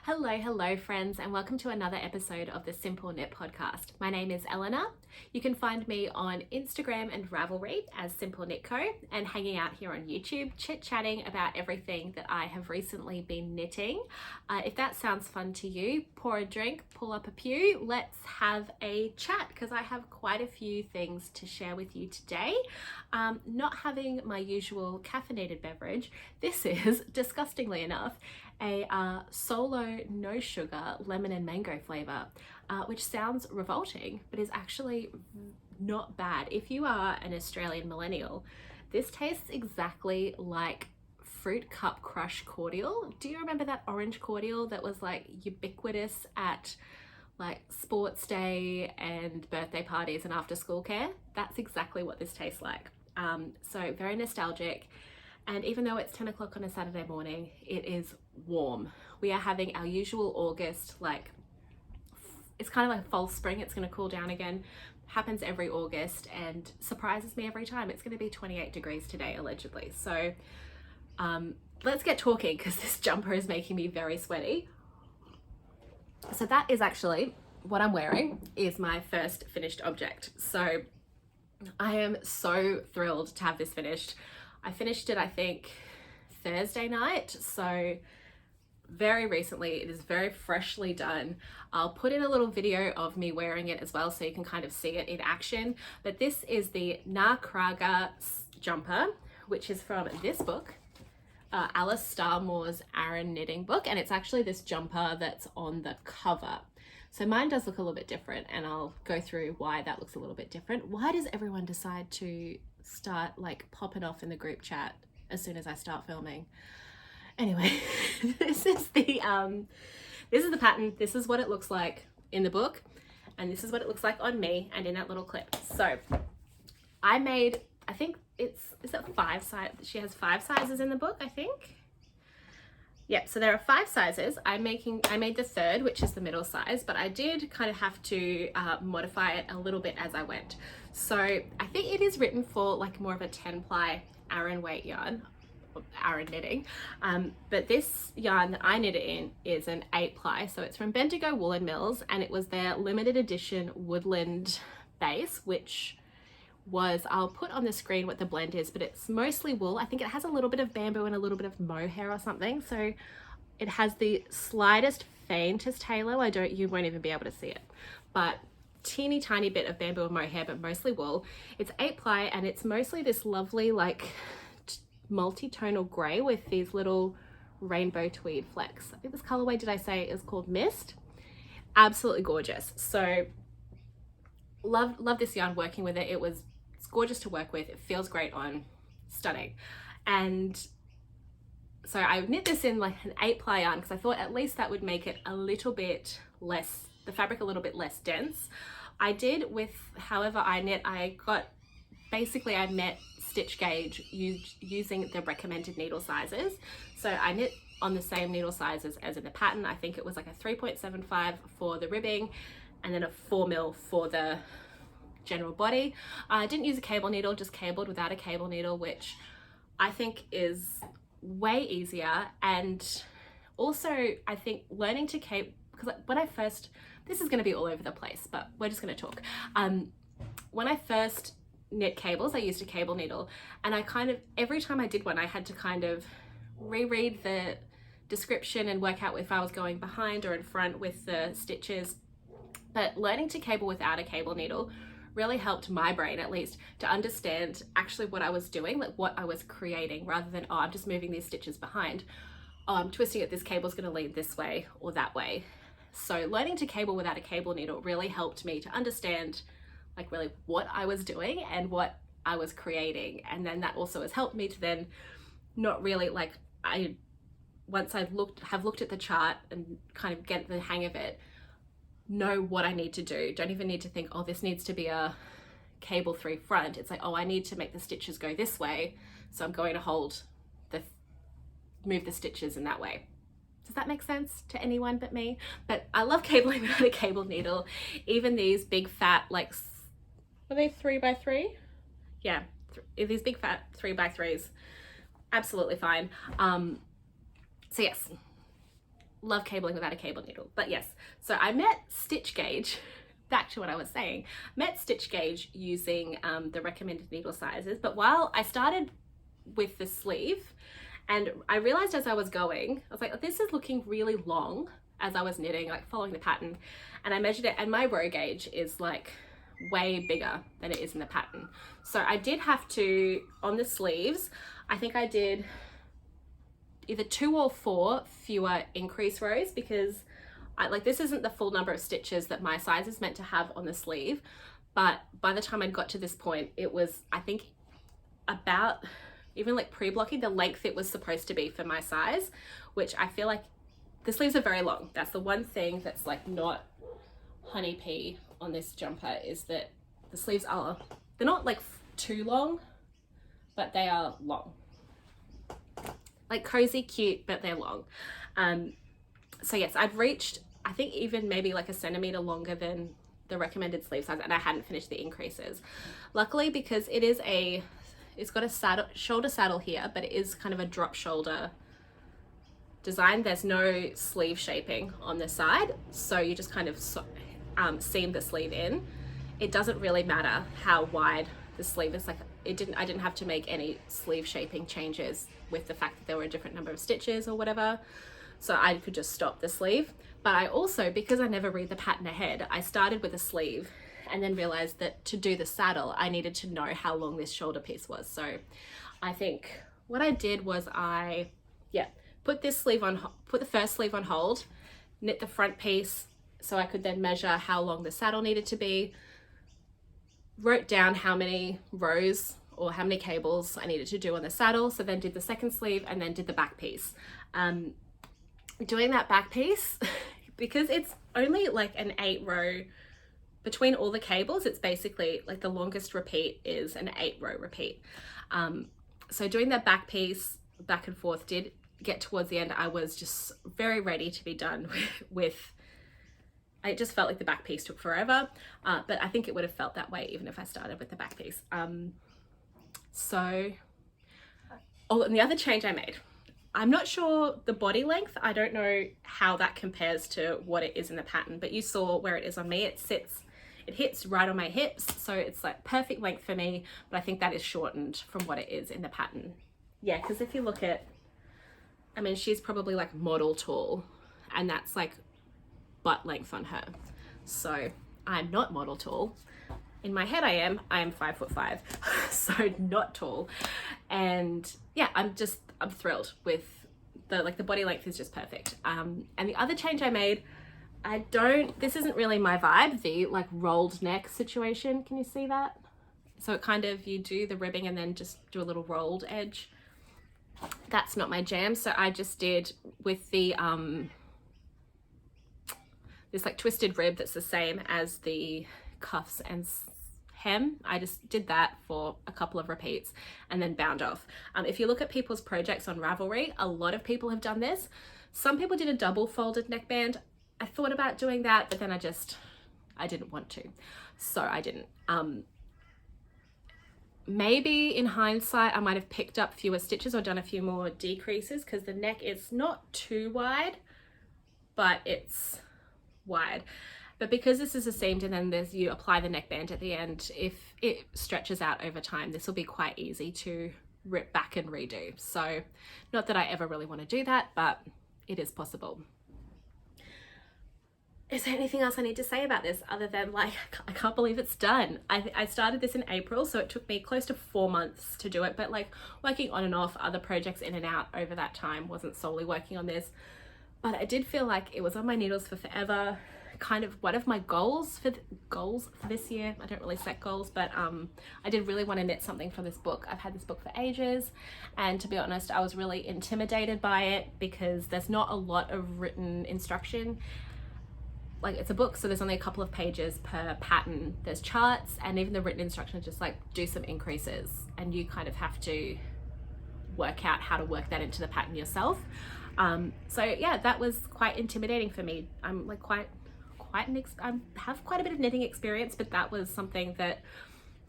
Hello, friends, and welcome to another episode of the Simple Knit podcast. My name is Eleanor. You can find me on Instagram and Ravelry as Simple Knit Co, and hanging out here on YouTube, chit-chatting about everything that I have recently been knitting. If that sounds fun to you, pour a drink, pull up a pew, let's have a chat because I have quite a few things to share with you today. Not having my usual caffeinated beverage, this is, disgustingly enough, a solo no sugar lemon and mango flavor, which sounds revolting but is actually not bad. If you are an Australian millennial, this tastes exactly like fruit cup crush cordial. Do you remember that orange cordial that was like ubiquitous at like sports day and birthday parties and after school care? That's exactly what this tastes like. So very nostalgic. And even though it's 10 o'clock on a Saturday morning, it is warm. We are having our usual August, it's kind of like false spring. It's going to cool down again. Happens every August and surprises me every time. It's going to be 28 degrees today, allegedly. So let's get talking because this jumper is making me very sweaty. So that is actually what I'm wearing, is my first finished object. So I am so thrilled to have this finished. I finished it, I think, Thursday night, so very recently. It is very freshly done. I'll put in a little video of me wearing it as well so you can kind of see it in action. But this is the Nakraga jumper, which is from this book, Alice Starmore's Aran knitting book, and it's actually this jumper that's on the cover. So mine does look a little bit different, and I'll go through why that looks a little bit different. Why does everyone decide to start like popping off in the group chat as soon as I start filming? Anyway, this is the pattern. This is what it looks like in the book, and this is what it looks like on me and in that little clip. So I made, I think is it 5 sizes? She has 5 sizes in the book, I think. Yep, so there are 5 sizes. I made the 3rd, which is the middle size, but I did kind of have to modify it a little bit as I went. So I think it is written for like more of a 10-ply Aran weight yarn, Aran knitting, but this yarn that I knit it in is an 8-ply. So it's from Bendigo Woolen Mills, and it was their limited edition woodland base, which was, I'll put on the screen what the blend is, but it's mostly wool. I think it has a little bit of bamboo and a little bit of mohair or something. So it has the slightest, faintest halo. You won't even be able to see it, but teeny tiny bit of bamboo and mohair, but mostly wool. It's 8-ply, and it's mostly this lovely like multi-tonal gray with these little rainbow tweed flecks. I think this colorway, did I say, is called Mist? Absolutely gorgeous. So love this yarn, working with it. It's gorgeous to work with. It feels great on, stunning. And so I knit this in like an 8-ply yarn because I thought at least that would make it a little bit less, the fabric a little bit less dense. I did with however I knit. I met stitch gauge using the recommended needle sizes. So I knit on the same needle sizes as in the pattern. I think it was like a 3.75 for the ribbing and then a 4mm for the general body. I didn't use a cable needle, just cabled without a cable needle, which I think is way easier. And also I think learning to because when I first, this is going to be all over the place, but we're just going to talk. When I first knit cables, I used a cable needle, and I kind of, every time I did one, I had to kind of reread the description and work out if I was going behind or in front with the stitches. But learning to cable without a cable needle really helped my brain, at least, to understand actually what I was doing, like what I was creating, rather than, oh, I'm just moving these stitches behind. Oh, I'm twisting it, this cable's going to lead this way or that way. So learning to cable without a cable needle really helped me to understand like really what I was doing and what I was creating. And then that also has helped me to then not really like, once I've looked at the chart and kind of get the hang of it, know what I need to do. Don't even need to think, oh, this needs to be a cable 3 front. It's like, oh, I need to make the stitches go this way, so I'm going to move the stitches in that way. Does that make sense to anyone but me? But I love cabling without a cable needle. Even these big fat, like, are they 3x3? Yeah, these big fat 3x3s, absolutely fine. So yes, love cabling without a cable needle. But yes, so I met stitch gauge, back to what I was saying, met stitch gauge using the recommended needle sizes. But while I started with the sleeve, and I realized as I was going, I was like, this is looking really long as I was knitting, like following the pattern. And I measured it, and my row gauge is like way bigger than it is in the pattern. So I did have to, on the sleeves, I think I did either 2 or 4 fewer increase rows, because this isn't the full number of stitches that my size is meant to have on the sleeve. But by the time I got to this point, it was, I think, about, even like pre-blocking, the length it was supposed to be for my size, which I feel like the sleeves are very long. That's the one thing that's like not honey pea on this jumper, is that the sleeves are, they're not like too long, but they are long. Like cozy, cute, but they're long. So yes, I'd reached, I think even maybe like a centimeter longer than the recommended sleeve size, and I hadn't finished the increases. Luckily, because it's got a shoulder saddle here, but it is kind of a drop shoulder design. There's no sleeve shaping on the side, so you just kind of seam the sleeve in. It doesn't really matter how wide the sleeve is. Like I didn't have to make any sleeve shaping changes with the fact that there were a different number of stitches or whatever, so I could just stop the sleeve. But I also, because I never read the pattern ahead, I started with a sleeve and then realized that to do the saddle, I needed to know how long this shoulder piece was. So I think what I did was put the first sleeve on hold, knit the front piece so I could then measure how long the saddle needed to be, wrote down how many rows or how many cables I needed to do on the saddle, so then did the second sleeve and then did the back piece. Doing that back piece, because it's only like an 8 row between all the cables, it's basically like the longest repeat is an 8 row repeat. So doing that back piece back and forth, did get towards the end, I was just very ready to be done with it just felt like the back piece took forever, but I think it would have felt that way even if I started with the back piece. And the other change I made, I'm not sure the body length, I don't know how that compares to what it is in the pattern, but you saw where it is on me. It hits right on my hips, so it's like perfect length for me, but I think that is shortened from what it is in the pattern. Yeah, because if you look at, I mean, she's probably like model tall, and that's like butt length on her. So I'm not model tall. In my head I am 5'5", so not tall. And yeah, I'm thrilled with the body length is just perfect. And the other change I made, this isn't really my vibe, the like rolled neck situation. Can you see that? So it kind of, you do the ribbing and then just do a little rolled edge. That's not my jam. So I just did with the this like twisted rib that's the same as the cuffs and hem. I just did that for a couple of repeats and then bound off. If you look at people's projects on Ravelry, a lot of people have done this. Some people did a double folded neckband. I thought about doing that, but then I didn't want to, so I didn't. Maybe in hindsight I might have picked up fewer stitches or done a few more decreases, because the neck is not too wide, but it's wide. But because this is a seamed and then you apply the neckband at the end, if it stretches out over time, this will be quite easy to rip back and redo. So not that I ever really want to do that, but it is possible. Is there anything else I need to say about this other than like, I can't believe it's done. I started this in April, so it took me close to 4 months to do it, but like working on and off other projects in and out over that time, wasn't solely working on this. But I did feel like it was on my needles for forever. Kind of one of my goals for this year. I don't really set goals, but I did really want to knit something from this book. I've had this book for ages, and to be honest, I was really intimidated by it because there's not a lot of written instruction. Like, it's a book, so there's only a couple of pages per pattern. There's charts, and even the written instruction is just like, do some increases, and you kind of have to work out how to work that into the pattern yourself. So yeah, that was quite intimidating for me. I'm like I have quite a bit of knitting experience, but that was something that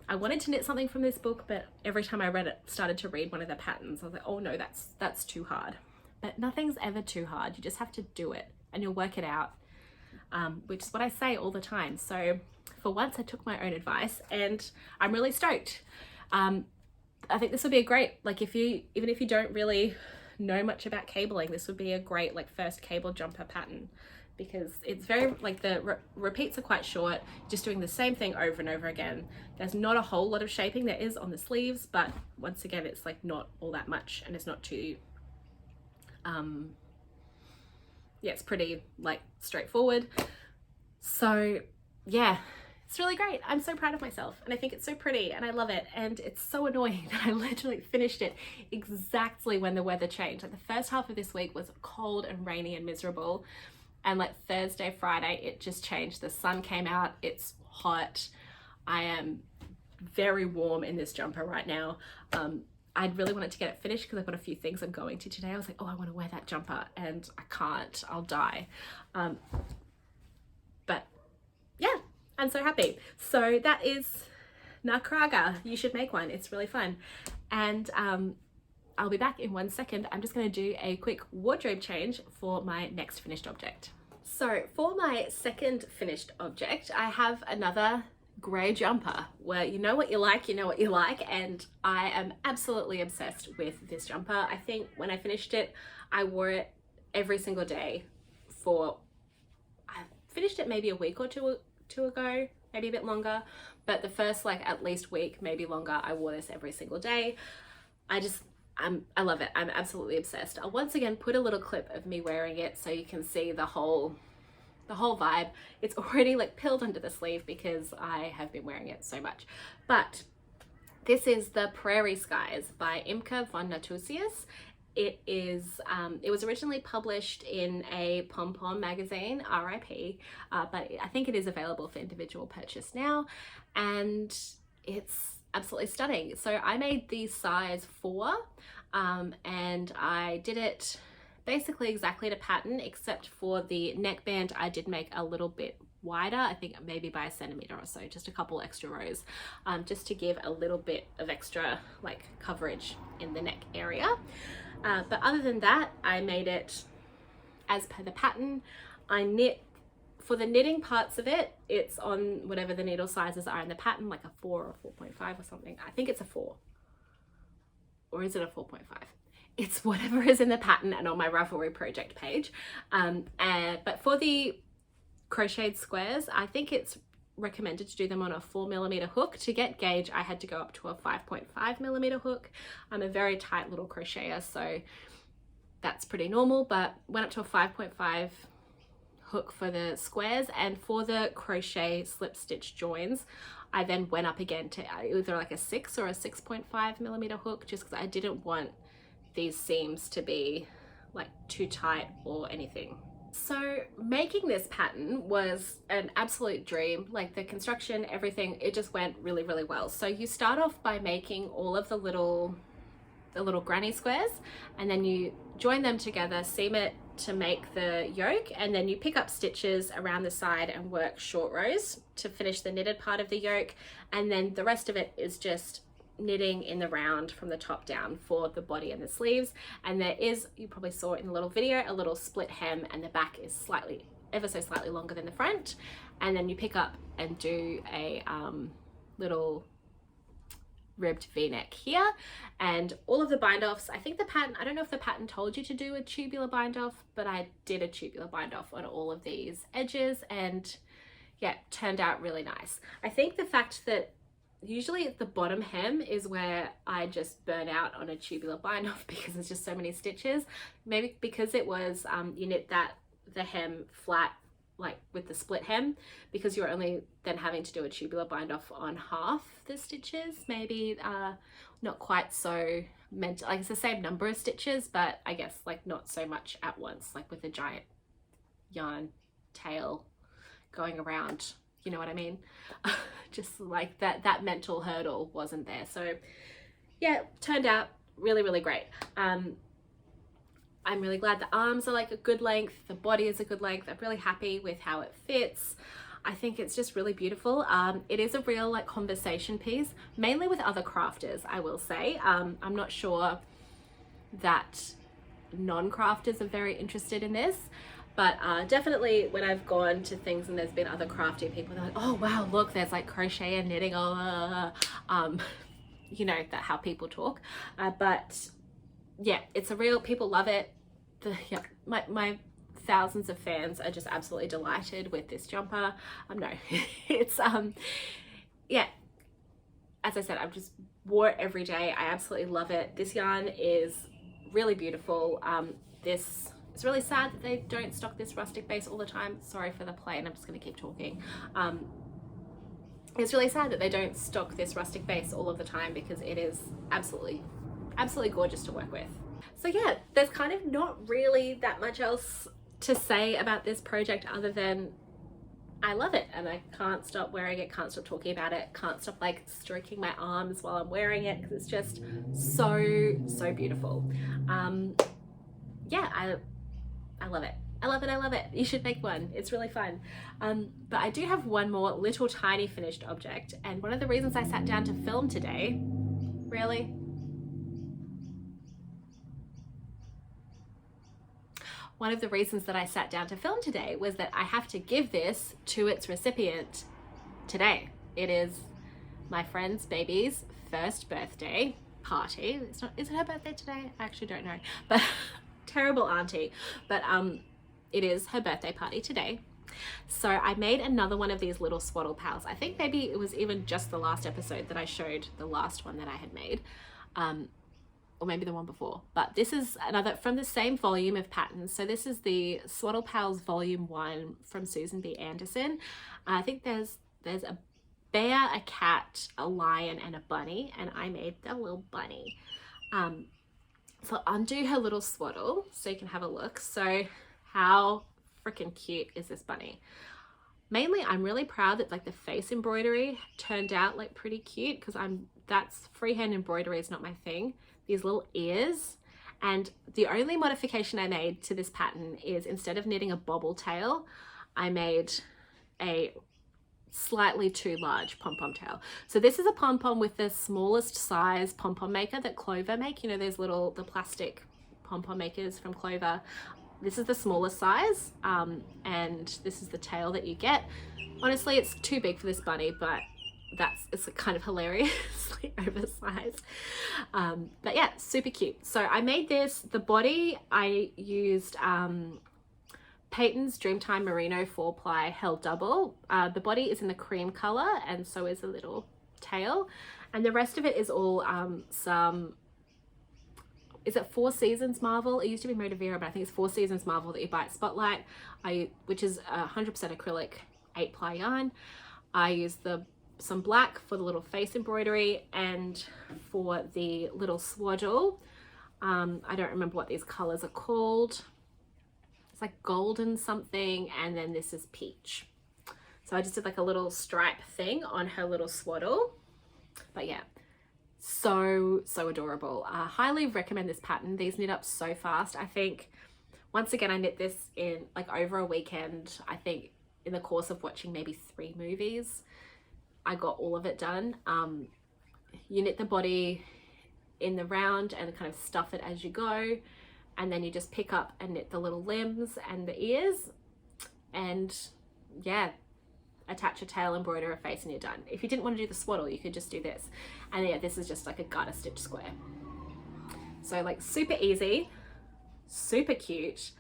I wanted to knit something from this book, but every time I started to read one of the patterns, I was like, oh no, that's too hard. but nothing's ever too hard. You just have to do it and you'll work it out, which is what I say all the time. So for once I took my own advice and I'm really stoked. I think this would be a great, like even if you don't really know much about cabling, this would be a great like first cable jumper pattern, because it's very like the repeats are quite short, just doing the same thing over and over again. There's not a whole lot of shaping. There is on the sleeves, but once again it's like not all that much, and it's not too yeah, it's pretty like straightforward. So yeah, it's really great. I'm so proud of myself and I think it's so pretty and I love it, and it's so annoying that I literally finished it exactly when the weather changed. Like the first half of this week was cold and rainy and miserable, and like Thursday, Friday, it just changed. The sun came out, it's hot. I am very warm in this jumper right now. I really wanted to get it finished because I've got a few things I'm going to today. I was like, oh, I want to wear that jumper and I can't, I'll die. But yeah, I'm so happy. So that is Nakraga. You should make one. It's really fun. And I'll be back in 1 second. I'm just going to do a quick wardrobe change for my next finished object. So for my second finished object, I have another grey jumper where you know what you like, and I am absolutely obsessed with this jumper. I think when I finished it, I wore it every single day I finished it maybe a week or two ago, maybe a bit longer, but the first like at least week, maybe longer, I wore this every single day. I love it. I'm absolutely obsessed. I'll once again put a little clip of me wearing it so you can see the whole vibe. It's already like pilled under the sleeve because I have been wearing it so much. But this is the Prairie Skies by Imke von Natusius. It was originally published in a Pom Pom magazine, RIP, but I think it is available for individual purchase now, and it's absolutely stunning. So I made the size 4, and I did it basically exactly to pattern, except for the neckband I did make a little bit wider, I think maybe by 1 centimeter or so, just a couple extra rows, just to give a little bit of extra like coverage in the neck area. But other than that, I made it as per the pattern. I knit, for the knitting parts of it, it's on whatever the needle sizes are in the pattern, like a 4 or 4.5 or something. I think it's a 4. Or is it a 4.5? It's whatever is in the pattern and on my Ravelry project page. But for the crocheted squares, I think it's recommended to do them on a 4mm hook. To get gauge, I had to go up to a 5.5mm hook. I'm a very tight little crocheter, so that's pretty normal, but went up to a 5.5 hook for the squares, and for the crochet slip stitch joins, I then went up again to either like a 6 or a 6.5mm hook, just because I didn't want these seams to be like too tight or anything. So making this pattern was an absolute dream. Like the construction, everything, it just went really, really well. So you start off by making all of the little granny squares, and then you join them together, seam it to make the yoke, and then you pick up stitches around the side and work short rows to finish the knitted part of the yoke, and then the rest of it is just knitting in the round from the top down for the body and the sleeves. And there is, you probably saw it in the little video, a little split hem, and the back is slightly, ever so slightly longer than the front, and then you pick up and do a little ribbed v-neck here. And all of the bind offs, I think the pattern, I don't know if the pattern told you to do a tubular bind off, but I did a tubular bind off on all of these edges, and yeah, turned out really nice. I think the fact that usually at the bottom hem is where I just burn out on a tubular bind off because there's just so many stitches. Maybe because it was you knit the hem flat, like with the split hem, because you're only then having to do a tubular bind off on half the stitches, maybe not quite so meant, like it's the same number of stitches, but I guess like not so much at once, like with a giant yarn tail going around, you know what I mean? Just like that mental hurdle wasn't there. So yeah, turned out really, really great. I'm really glad the arms are like a good length, the body is a good length. I'm really happy with how it fits. I think it's just really beautiful. It is a real like conversation piece, mainly with other crafters, I will say. I'm not sure that non-crafters are very interested in this. But definitely when I've gone to things and there's been other crafty people, they're like, oh wow, look, there's like crochet and knitting, you know, that how people talk. But yeah, it's a real, people love it. Yeah, my thousands of fans are just absolutely delighted with this jumper. No, it's yeah, as I said, I've just wore it every day. I absolutely love it. This yarn is really beautiful. It's really sad that they don't stock this rustic base all the time. Sorry for the plane, I'm just going to keep talking. It's really sad that they don't stock this rustic base all of the time, because it is absolutely gorgeous to work with. So yeah, there's kind of not really that much else to say about this project other than I love it and I can't stop wearing it, can't stop talking about it, can't stop like stroking my arms while I'm wearing it, because it's just so beautiful. Yeah, I love it. I love it, I love it. You should make one. It's really fun. But I do have one more little tiny finished object, and one of the reasons I sat down to film today, really? One of the reasons that I sat down to film today was that I have to give this to its recipient today. It is my friend's baby's first birthday party. Is it her birthday today? I actually don't know, but terrible auntie. But it is her birthday party today. So I made another one of these little swaddle pals. I think maybe it was even just the last episode that I showed the last one that I had made. Or maybe the one before, but this is another from the same volume of patterns. So this is the Swaddle Pals Volume 1 from Susan B. Anderson. I think there's a bear, a cat, a lion, and a bunny, and I made the little bunny. So I'll undo her little swaddle so you can have a look. So how freaking cute is this bunny? Mainly, I'm really proud that like the face embroidery turned out like pretty cute, because that's freehand embroidery is not my thing. These little ears, and the only modification I made to this pattern is instead of knitting a bobble tail, I made a slightly too large pom-pom tail. So this is a pom-pom with the smallest size pom-pom maker that Clover make. You know, those the plastic pom-pom makers from Clover. This is the smallest size, and this is the tail that you get. Honestly, it's too big for this bunny, but it's kind of hilariously oversized. But yeah, super cute. So I made this. The body I used Peyton's Dreamtime Merino 4-ply held double. The body is in the cream color, and so is the little tail, and the rest of it is all is it 4 Seasons Marvel? It used to be Motivera, but I think it's 4 Seasons Marvel that you buy at Spotlight, which is 100% acrylic 8-ply yarn. I used some black for the little face embroidery, and for the little swaddle, I don't remember what these colors are called. It's like golden something, and then this is peach. So I just did like a little stripe thing on her little swaddle. But yeah, so adorable. Highly recommend this pattern. These knit up so fast. I think once again I knit this in like over a weekend. I think in the course of watching maybe 3 movies, I got all of it done. You knit the body in the round and kind of stuff it as you go, and then you just pick up and knit the little limbs and the ears, and yeah, attach a tail, embroider a face, and you're done. If you didn't want to do the swaddle, you could just do this. And yeah, this is just like a garter stitch square. So like super easy, super cute.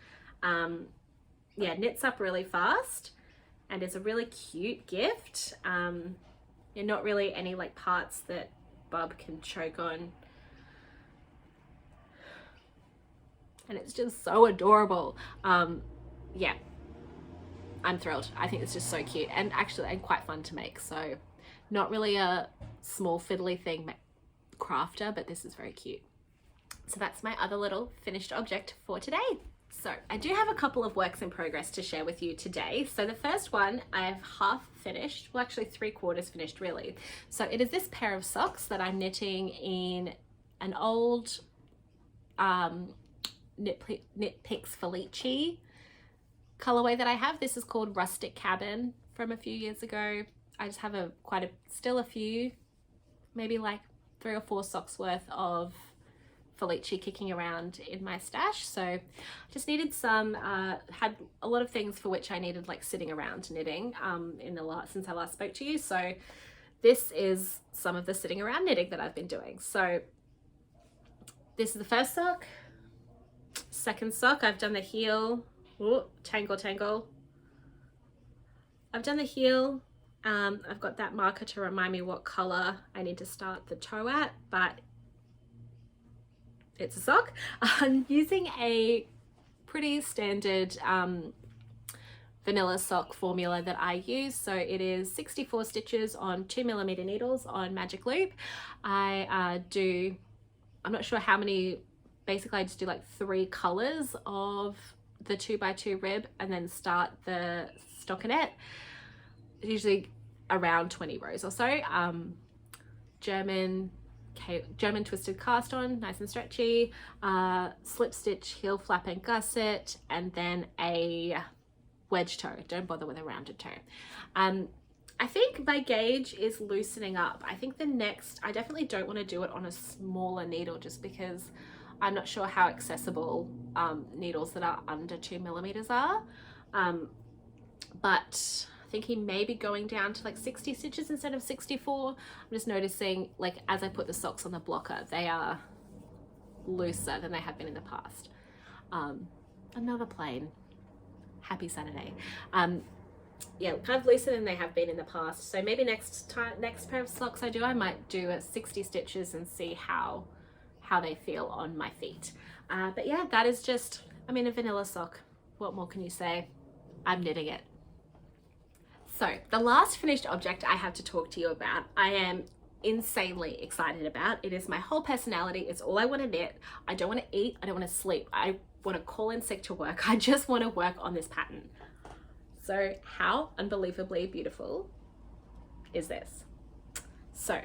Yeah, knits up really fast, and it's a really cute gift. Not really any like parts that Bub can choke on. And it's just so adorable. Yeah, I'm thrilled. I think it's just so cute, and quite fun to make. So not really a small fiddly thing crafter, but this is very cute. So that's my other little finished object for today. So I do have a couple of works in progress to share with you today. So the first one I have half finished, well actually 3/4 finished really. So it is this pair of socks that I'm knitting in an old Knit Picks Felici colorway that I have. This is called Rustic Cabin from a few years ago. I just have still a few, maybe like 3 or 4 socks worth of Felici kicking around in my stash. So I just needed some, had a lot of things for which I needed like sitting around knitting since I last spoke to you. So this is some of the sitting around knitting that I've been doing. So this is the first sock. Second sock, I've done the heel. Ooh, tangle. I've done the heel. I've got that marker to remind me what color I need to start the toe at, but it's a sock. I'm using a pretty standard vanilla sock formula that I use. So it is 64 stitches on 2mm needles on magic loop. I'm not sure how many, basically I just do like 3 colors of the 2x2 rib and then start the stockinette, usually around 20 rows or so. German twisted cast on, nice and stretchy, slip stitch, heel flap and gusset, and then a wedge toe. Don't bother with a rounded toe. I think my gauge is loosening up. I think I definitely don't want to do it on a smaller needle just because I'm not sure how accessible needles that are under 2mm are. But thinking maybe going down to like 60 stitches instead of 64. I'm just noticing, like, as I put the socks on the blocker, they are looser than they have been in the past. Another plane. Happy Saturday. Yeah, kind of looser than they have been in the past. So maybe next pair of socks I do, I might do a 60 stitches and see how they feel on my feet. But yeah, that is just, I mean, a vanilla sock. What more can you say? I'm knitting it. So the last finished object I have to talk to you about, I am insanely excited about. It is my whole personality. It's all I want to knit. I don't want to eat. I don't want to sleep. I want to call in sick to work. I just want to work on this pattern. So how unbelievably beautiful is this? So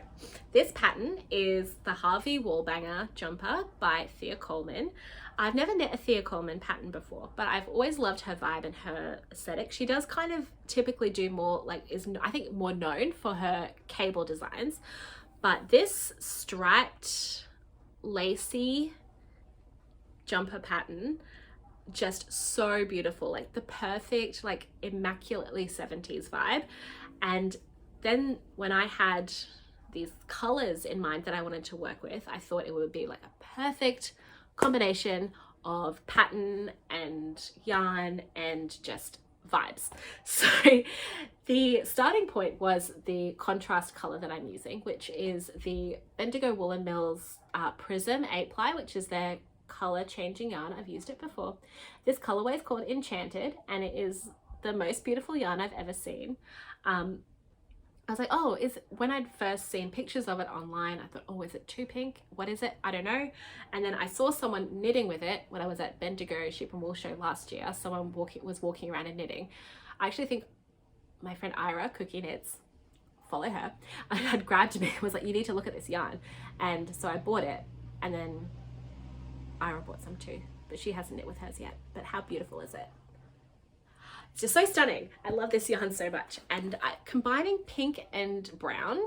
this pattern is the Harvey Wallbanger jumper by Thea Coleman. I've never knit a Thea Coleman pattern before, but I've always loved her vibe and her aesthetic. She does kind of typically do more, like, I think more known for her cable designs, but this striped lacy jumper pattern, just so beautiful, like the perfect, like immaculately 70s vibe. And then when I had these colors in mind that I wanted to work with, I thought it would be like a perfect combination of pattern and yarn and just vibes. So the starting point was the contrast color that I'm using, which is the Bendigo Woolen Mills Prism 8-ply, which is their color changing yarn. I've used it before. This colorway is called Enchanted, and it is the most beautiful yarn I've ever seen. I was like, oh, when I'd first seen pictures of it online, I thought, oh, is it too pink? What is it? I don't know. And then I saw someone knitting with it when I was at Bendigo Sheep and Wool Show last year. Someone was walking around and knitting. I actually think my friend Ira, Cookie Knits, follow her, had grabbed me and was like, you need to look at this yarn. And so I bought it, and then Ira bought some too, but she hasn't knit with hers yet. But how beautiful is it? It's just so stunning. I love this yarn so much. And combining pink and brown,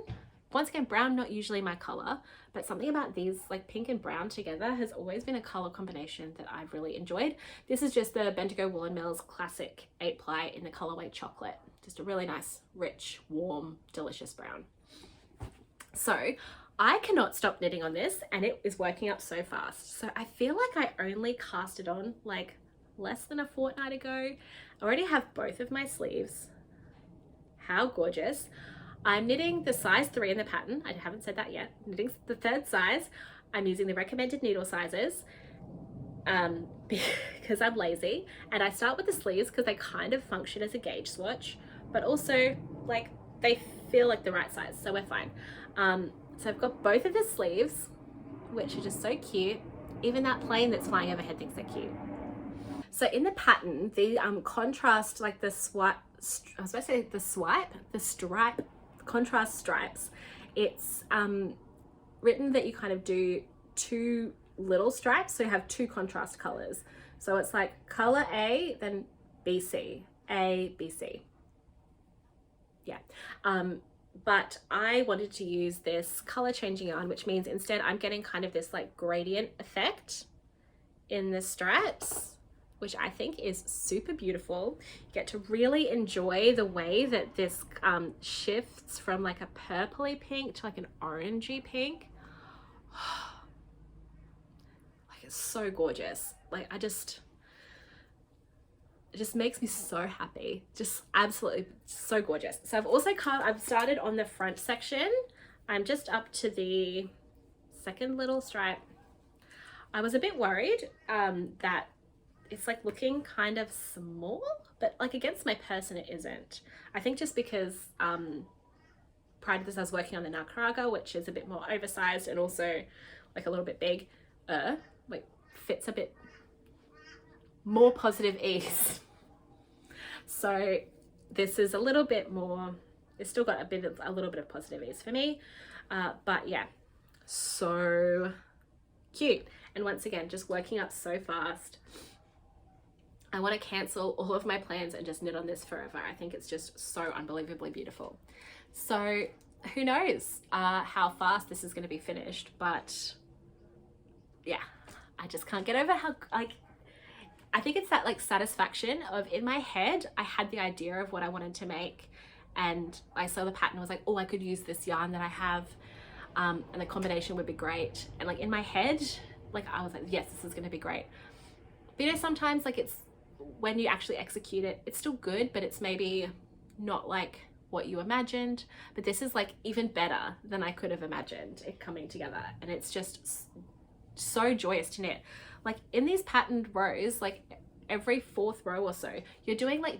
once again, brown not usually my color, but something about these, like pink and brown together, has always been a color combination that I've really enjoyed. This is just the Bendigo Woolen Mills Classic 8-ply in the colorway Chocolate. Just a really nice, rich, warm, delicious brown. So I cannot stop knitting on this, and it is working up so fast. So I feel like I only cast it on like less than a fortnight ago. I already have both of my sleeves. How gorgeous. I'm knitting the size 3 in the pattern. I haven't said that yet. Knitting the 3rd size. I'm using the recommended needle sizes because I'm lazy. And I start with the sleeves because they kind of function as a gauge swatch, but also like they feel like the right size, so we're fine. So I've got both of the sleeves, which are just so cute. Even that plane that's flying overhead thinks they're cute. So in the pattern, the contrast, like the stripe, contrast stripes, it's written that you kind of do 2 little stripes, so you have 2 contrast colors. So it's like color A, then BC, A, BC. Yeah. but I wanted to use this color changing yarn, which means instead I'm getting kind of this like gradient effect in the stripes, which I think is super beautiful. You get to really enjoy the way that this shifts from like a purpley pink to like an orangey pink. Like, it's so gorgeous. Like, it just makes me so happy. Just absolutely so gorgeous. So I've started on the front section. I'm just up to the second little stripe. I was a bit worried that it's like looking kind of small, but like against my person it isn't. I think just because prior to this I was working on the Nagaraga, which is a bit more oversized and also like a little bit big, like fits a bit more positive ease. So this is a little bit more, it's still got a little bit of positive ease for me, but yeah, so cute. And once again, just working up so fast. I want to cancel all of my plans and just knit on this forever. I think it's just so unbelievably beautiful. So who knows how fast this is going to be finished, but yeah, I just can't get over how, like, I think it's that like satisfaction of, in my head I had the idea of what I wanted to make, and I saw the pattern, I was like, oh, I could use this yarn that I have, and the combination would be great. And like in my head, like I was like, yes, this is going to be great. But you know, sometimes like it's when you actually execute it, it's still good, but it's maybe not like what you imagined. But this is like even better than I could have imagined it coming together, and it's just so joyous to knit. Like in these patterned rows, like every fourth row or so, you're doing like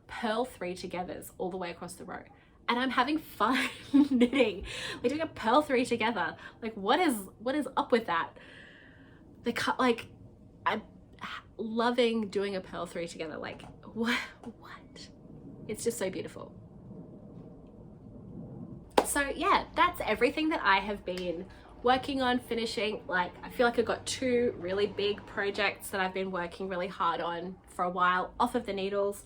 purl 3-togethers all the way across the row, and I'm having fun knitting. We're doing a purl 3 together. Like what is up with that? The cut, like I'm loving doing a purl 3 together. Like what? It's just so beautiful. So yeah, that's everything that I have been working on finishing. Like I feel like I've got 2 really big projects that I've been working really hard on for a while off of the needles,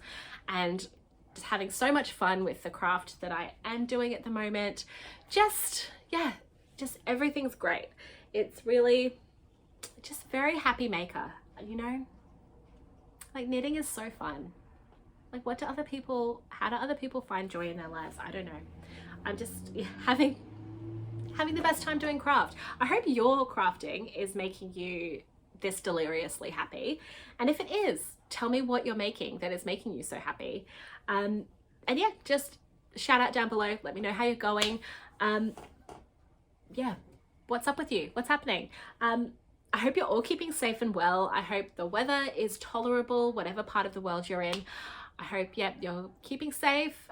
and just having so much fun with the craft that I am doing at the moment. Just everything's great. It's really just very happy maker, you know? Like knitting is so fun. Like how do other people find joy in their lives? I don't know. I'm just having the best time doing craft. I hope your crafting is making you this deliriously happy. And if it is, tell me what you're making that is making you so happy. And yeah, just shout out down below. Let me know how you're going. Yeah, what's up with you? What's happening? I hope you're all keeping safe and well. I hope the weather is tolerable, whatever part of the world you're in. I hope, you're keeping safe,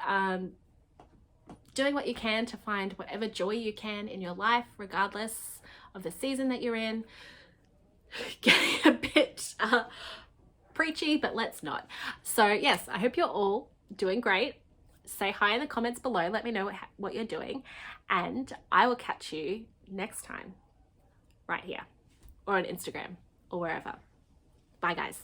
doing what you can to find whatever joy you can in your life, regardless of the season that you're in. Getting a bit preachy, but let's not. So yes, I hope you're all doing great. Say hi in the comments below. Let me know what you're doing, and I will catch you next time right here, or on Instagram, or wherever. Bye guys.